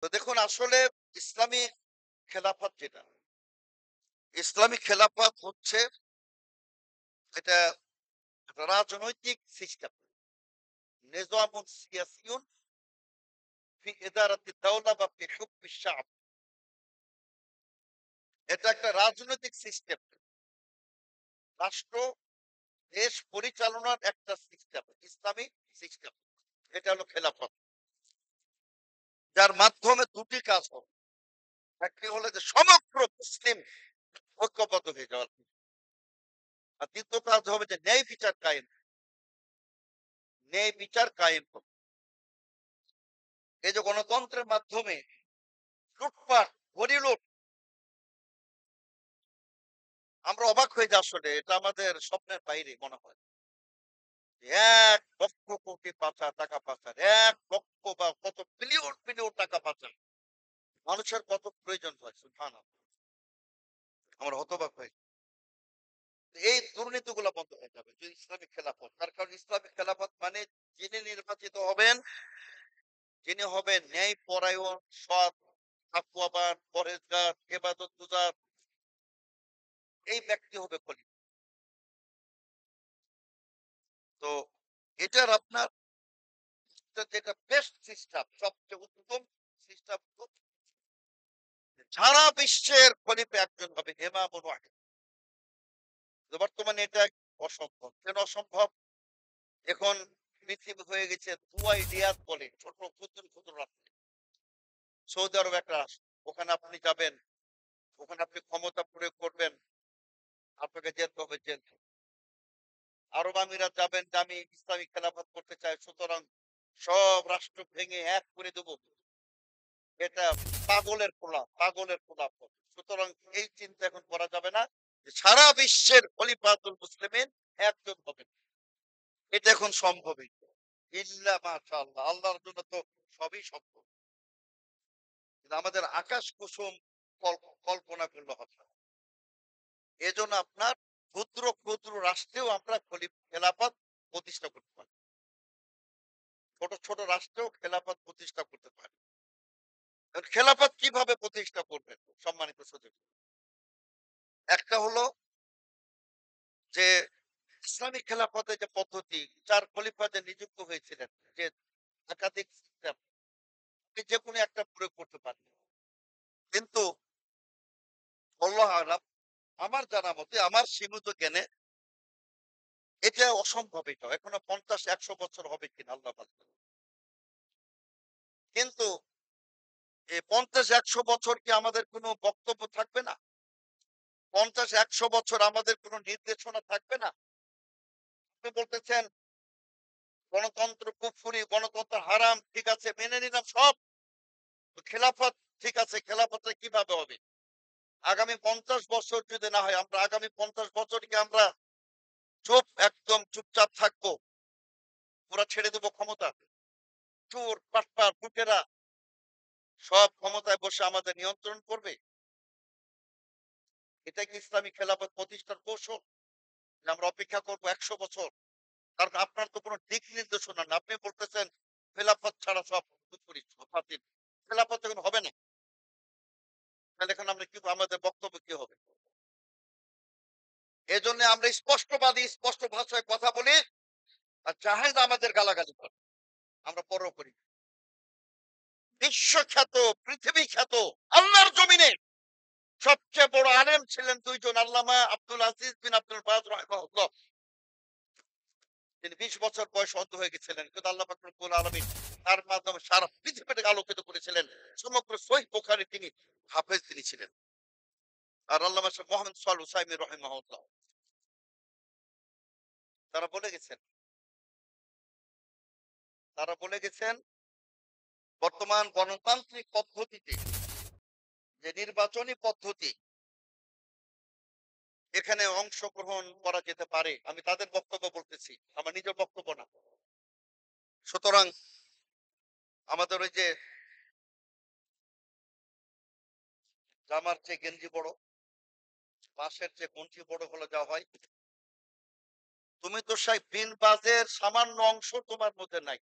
তো দেখুন আসলে ইসলামী খেলাফত যেটা, ইসলামী খেলাফত হচ্ছে এটা রাজনৈতিক সিস্টেম। নিজামুন সিয়াসিয়ুন ফি ইদারাতি দাওলা বা ফি হুকমি শাব। এটা একটা রাজনৈতিক সিস্টেম। রাষ্ট্র, দেশ পরিচালনার একটা সিস্টেম, ইসলামী সিস্টেম। এটা হলো খেলাফত। যার মাধ্যমে দুটি কাজ হবে। একটি হলো যে সমগ্র মুসলিম ঐক্যবদ্ধ হয়ে যাওয়া। আর দ্বিতীয় কাজ হবে যে ন্যায় বিচার কায়েম। ন্যায় বিচার কায়েম হবে। এই যে গণতন্ত্রের মাধ্যমে লুটপাট, গরিলুট, আমরা অবাক হয়ে যাই আসলে। এটা আমাদের স্বপ্নের বাইরে মনে হয়। ১,০০,০০০ কোটি পাচার, টাকা পাচার। ১,০০,০০০ বা কত বিলিয়ন, বিলিয়ন টাকা পাচার। মানুষের কত প্রয়োজন হয় সুবহানাল্লাহ। আমরা হতবাক হই। এই দুর্নীতিগুলো বন্ধ হয়ে যাবে যদি ইসলামিক খেলাফত। তার কারণ ইসলামিক খেলাফত মানে যিনি নির্বাচিত হবেন, যিনি হবেন ন্যায় পরায়ণ, সৎ, তাকওয়াবান, পরহেজগার, ইবাদতগুজার, এই ব্যক্তি হবে খলিফা। তো এটার আপনার যেটা বেস্ট সিস্টেম, সবচেয়ে উত্তম সিস্টেম সারা বিশ্বের খলিফা একজন হবে, ইমামুল ওয়াহিদ। বর্তমানে এটা অসম্ভব। কেন অসম্ভব? এখন পৃথিবী হয়ে গেছে দুবাই, রিয়াদ বলে ছোট ক্ষুদ্র ক্ষুদ্র রাষ্ট্র। সৌদি আরব একটা রাষ্ট্র। ওখানে আপনি যাবেন, ওখানে আপনি ক্ষমতা প্রয়োগ করবেন, আপনাকে যেতে হবে জেল। আরব আমিরাত যাবেন যে আমি ইসলামিক খেলাফত করতে চাই, সুতরাং সব রাষ্ট্র ভেঙে এক করে দেবো। এটা পাগলের প্রলাপ, পাগলের প্রলাপ হবে। সুতরাং এই চিন্তা এখন করা যাবে না যে সারা বিশ্বের খলিফাতুল মুসলিমিন একজন হবেন। এটা এখন সম্ভবই। ইল্লা মাশাআল্লাহ, আল্লাহর জন্য তো সবই সম্ভব। কিন্তু আমাদের আকাশ কুসুম কল্পনা করলে হবে না। এজন্য আপনার ক্ষুদ্র ক্ষুদ্র রাষ্ট্রেও আমরা খেলাফত প্রতিষ্ঠা করতে পারি। ছোট ছোট রাষ্ট্রেও খেলাফত প্রতিষ্ঠা করতে পারি। এখন খেলাফত কিভাবে প্রতিষ্ঠা করবেন সম্মানিত সুধী? একটা হলো যে ইসলামিক খেলাফতের যে পদ্ধতি, ৪ খলিফা যে নিযুক্ত হয়েছিলেন, যে একাধিক সিস্টেম, আপনি যেকোনো একটা প্রয়োগ করতে পারেন। কিন্তু আল্লাহু আ'লাম, আমার জানা মতে, আমার সীমিত জ্ঞানে এটা অসম্ভব। এটা এখনো ৫০-১০০ বছর হবে কিনা আল্লাহ পাক জানেন। কিন্তু এই ৫০-১০০ বছর কি আমাদের কোনো বক্তব্য থাকবে না? ৫০-১০০ বছর আমাদের কোনো নির্দেশনা থাকবে না? আপনি বলতেছেন গণতন্ত্র কুফরি, গণতন্ত্র হারাম, ঠিক আছে মেনে নিলাম সব। তো খেলাফত ঠিক আছে, খেলাফতটা কিভাবে হবে? আগামী ৫০ বছর যদি না হয়, আমরা আগামী ৫০ বছর কি আমরা একদম চুপচাপ থাকবো? পুরা ছেড়ে দেব ক্ষমতা? চোর, বাটপার, লুটেরা সব ক্ষমতায় বসে আমাদের নিয়ন্ত্রণ করবে? এটা কি ইসলামী খেলাফত প্রতিষ্ঠার কৌশল? যে আমরা অপেক্ষা করব ১০০ বছর? কারণ আপনার তো কোনো দিক নির্দেশনা না। আপনি বলতেছেন খেলাফত ছাড়া সব কুফরি, সব বাতিল। খেলাফত যখন হবে না, তাহলে এখন আমরা কি, আমাদের বক্তব্য কি হবে? এজন্য আমরা স্পষ্টবাদী, স্পষ্ট ভাষায় কথা বলি। আর জাহেল আমাদের গালাগালি করে, আমরা পরোয়া করি না। বিশ্বখ্যাত, পৃথিবী খ্যাত, আল্লাহর জমিনে সবচেয়ে বড় আলেম ছিলেন ২ জন, আল্লামা আব্দুল আজিজ বিন আব্দুল বাজ রাহিমাহুল্লাহ। তিনি ২০ বছর বয়সে অন্ধ হয়ে গেছিলেন। কিন্তু আল্লাহ পাক রব্বুল আলামিন তার মাধ্যমে সারা পৃথিবীটাকে আলোকিত করেছিলেন। সমগ্র সহিহ বুখারী তিনি হাফেজ তিনি ছিলেন। আর আল্লামা শাহ মুহাম্মদ সালেহ উসাইমি রাহিমাহুল্লাহ, তারা বলে গেছেন, তারা বলে গেছেন বর্তমান গণতান্ত্রিক পদ্ধতিতে, যে নির্বাচনী পদ্ধতি, এখানে অংশগ্রহণ করা যেতে পারে। আমি তাদের বক্তব্য বলতেছি, আমার নিজের বক্তব্য না। সুতরাং আমাদের ওই যে জামার চেয়ে গেঞ্জি বড়, বাঁশের চেয়ে কঞ্চি বড় হলে যা হয়, তুমি তো সেই বিন বাজের সামান্য অংশ তোমার মধ্যে নাই।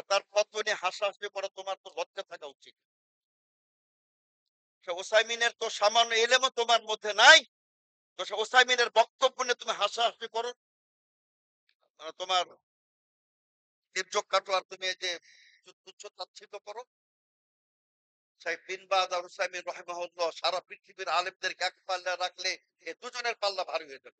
তার পত্র নিয়ে হাসাহাসি করে তোমার তো লজ্জা থাকা উচিত। সে ওসাইমিনের তো সামান্য এলেমও তোমার মধ্যে নাই। তো সে ওসাইমিনের বক্তব্য নিয়ে তুমি হাসাহাসি করো। তোমার তির্যক কাটো আর তুমি এই যে তুচ্ছ তাচ্ছিল্য করো। শাইখ বিন বাজ আর উসাইমিন রাহিমাহুল্লাহ সারা পৃথিবীর আলেমদেরকে এক পাল্লা রাখলে এই দুজনের পাল্লা ভারী হয়ে যাবে।